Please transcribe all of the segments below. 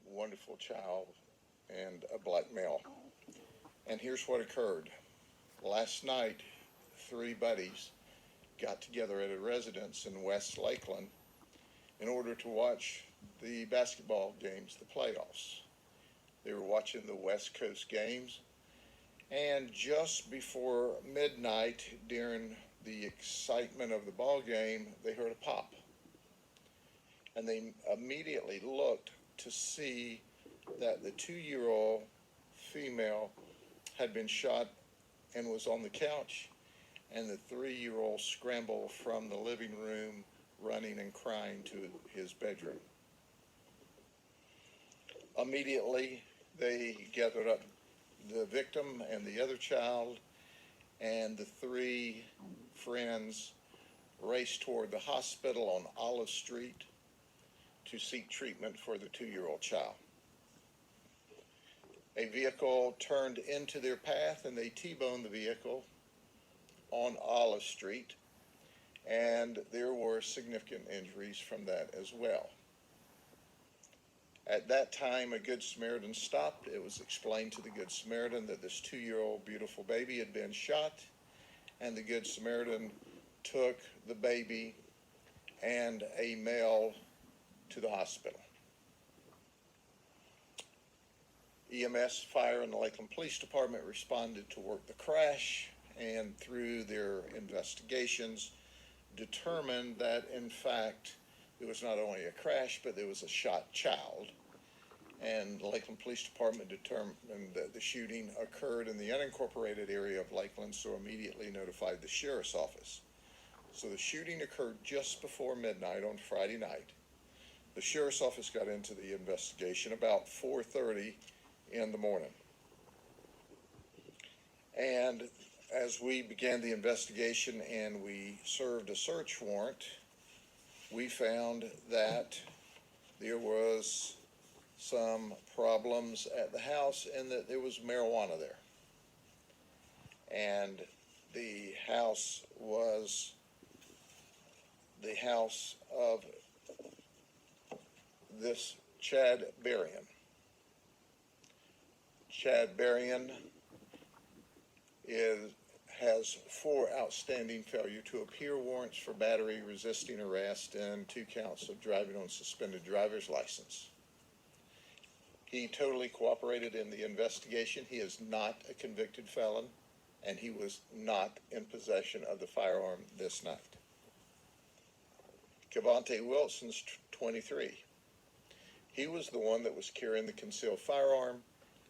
wonderful child and a black male. And here's what occurred. Last night, three buddies got together at a residence in West Lakeland in order to watch the basketball games, the playoffs. They were watching the West Coast games, and just before midnight, during the excitement of the ball game, they heard a pop. And they immediately looked to see that the 2-year-old female had been shot and was on the couch, and the 3-year-old scrambled from the living room, running and crying to his bedroom. Immediately, they gathered up the victim and the other child, and the three friends raced toward the hospital on Olive Street to seek treatment for the 2-year-old child. A vehicle turned into their path, and they T-boned the vehicle on Olive Street, and there were significant injuries from that as well. At that time, a Good Samaritan stopped. It was explained to the Good Samaritan that this 2-year-old beautiful baby had been shot, and the Good Samaritan took the baby and a male to the hospital. EMS, fire, and the Lakeland Police Department responded to work the crash, and through their investigations determined that in fact it was not only a crash, but there was a shot child. And the Lakeland Police Department determined that the shooting occurred in the unincorporated area of Lakeland, so immediately notified the sheriff's office. So the shooting occurred just before midnight on Friday night. The sheriff's office got into the investigation about 4:30 in the morning. And as we began the investigation and we served a search warrant, we found that there was some problems at the house and that there was marijuana there. And the house was the house of this Chad Berrien. Chad Berrien has 4 outstanding failure to appear warrants for battery, resisting arrest, and 2 counts of driving on suspended driver's license. He totally cooperated in the investigation. He is not a convicted felon, and he was not in possession of the firearm this night. Cavante Wilson's 23. He was the one that was carrying the concealed firearm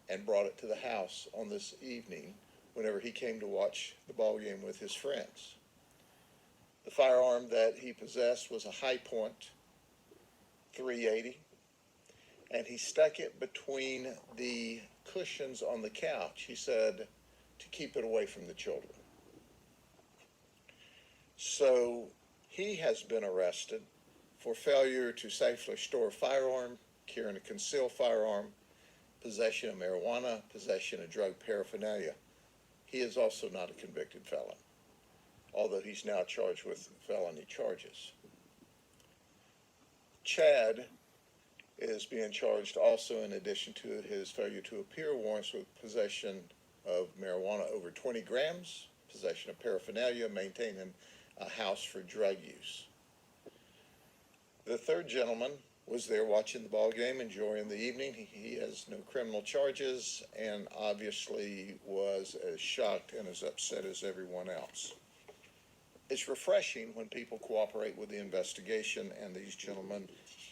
and brought it to the house on this evening whenever he came to watch the ball game with his friends. The firearm that he possessed was a High Point .380, and he stuck it between the cushions on the couch, he said, to keep it away from the children. So he has been arrested for failure to safely store a firearm, carrying a concealed firearm, possession of marijuana, possession of drug paraphernalia. He is also not a convicted felon, although he's now charged with felony charges. Chad is being charged also, in addition to his failure to appear warrants, with possession of marijuana over 20 grams, possession of paraphernalia, maintaining a house for drug use. The third gentleman was there watching the ball game, enjoying the evening. He has no criminal charges and obviously was as shocked and as upset as everyone else. It's refreshing when people cooperate with the investigation, and these gentlemen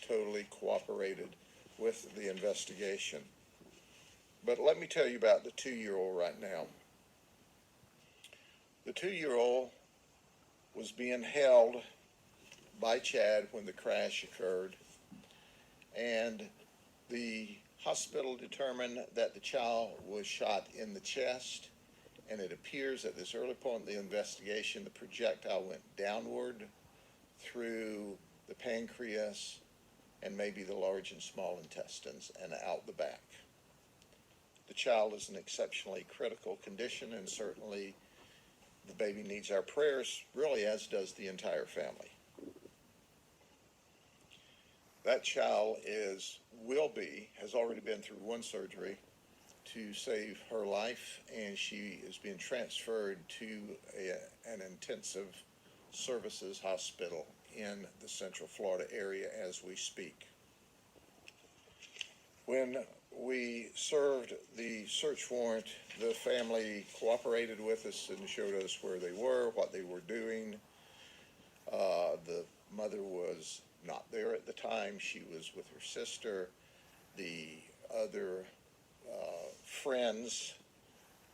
totally cooperated with the investigation. But let me tell you about the 2-year-old right now. The 2-year-old was being held by Chad when the crash occurred, and the hospital determined that the child was shot in the chest, and it appears at this early point in the investigation the projectile went downward through the pancreas and maybe the large and small intestines and out the back. The child is in exceptionally critical condition, and certainly the baby needs our prayers, really, as does the entire family. That child has already been through one surgery to save her life, and she is being transferred to an intensive services hospital in the Central Florida area as we speak. When we served the search warrant, the family cooperated with us and showed us where they were, what they were doing. The mother was not there at the time. She was with her sister. The other friends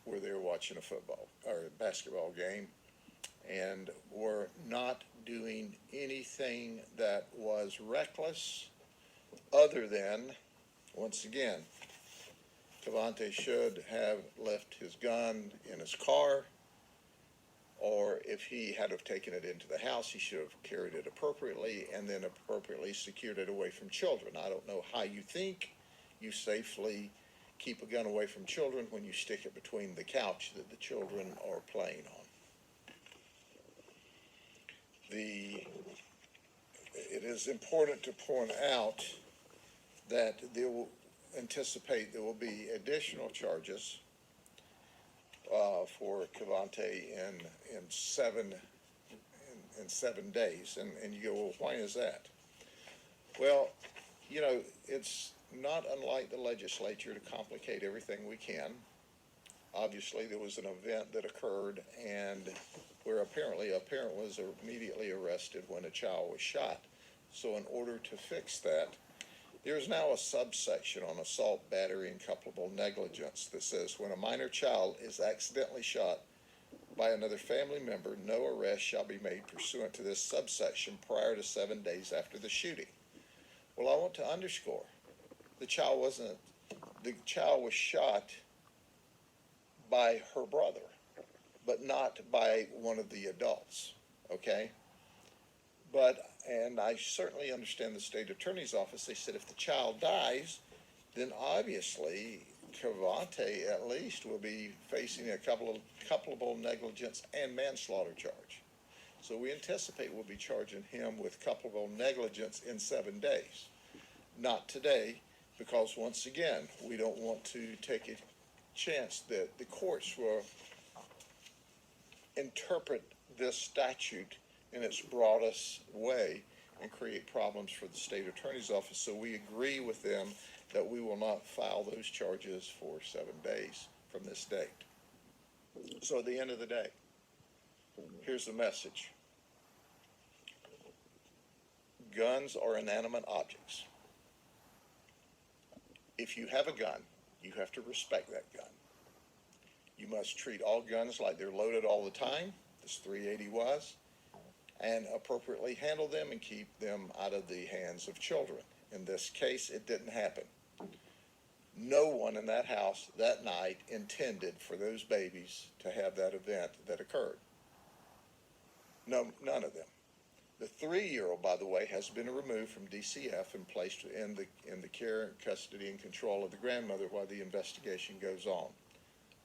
were there watching a football or a basketball game and were not doing anything that was reckless other than, once again, Cavante should have left his gun in his car, or if he had have taken it into the house, he should have carried it appropriately and then appropriately secured it away from children. I don't know how you think you safely keep a gun away from children when you stick it between the couch that the children are playing on. It is important to point out that there will be additional charges for Cavante in 7 days, and you go, well, why is that? Well, it's not unlike the legislature to complicate everything we can. Obviously, there was an event that occurred and where apparently a parent was immediately arrested when a child was shot. So in order to fix that, there is now a subsection on assault, battery, and culpable negligence that says when a minor child is accidentally shot by another family member, no arrest shall be made pursuant to this subsection prior to 7 days after the shooting. Well, I want to underscore, the child was shot by her brother, but not by one of the adults, okay? And I certainly understand the state attorney's office. They said if the child dies, then obviously Cavante at least will be facing a culpable negligence and manslaughter charge. So we anticipate we'll be charging him with culpable negligence in 7 days. Not today, because once again, we don't want to take a chance that the courts will interpret this statute in its broadest way and create problems for the state attorney's office. So we agree with them that we will not file those charges for 7 days from this date. So at the end of the day, here's the message. Guns are inanimate objects. If you have a gun, you have to respect that gun. You must treat all guns like they're loaded all the time, this 380 was, and appropriately handle them and keep them out of the hands of children. In this case, it didn't happen. No one in that house that night intended for those babies to have that event that occurred. No, none of them. The 3-year-old, by the way, has been removed from DCF and placed in the care, custody, and control of the grandmother while the investigation goes on.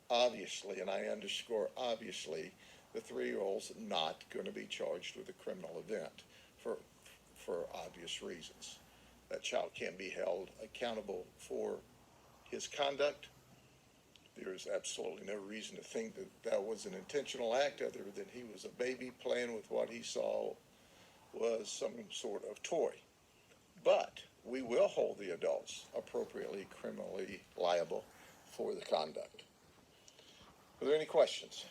Obviously, and I underscore obviously, the 3-year-old's not going to be charged with a criminal event for obvious reasons. That child can't be held accountable for his conduct. There is absolutely no reason to think that that was an intentional act other than he was a baby playing with what he saw was some sort of toy. But we will hold the adults appropriately criminally liable for the conduct. Are there any questions?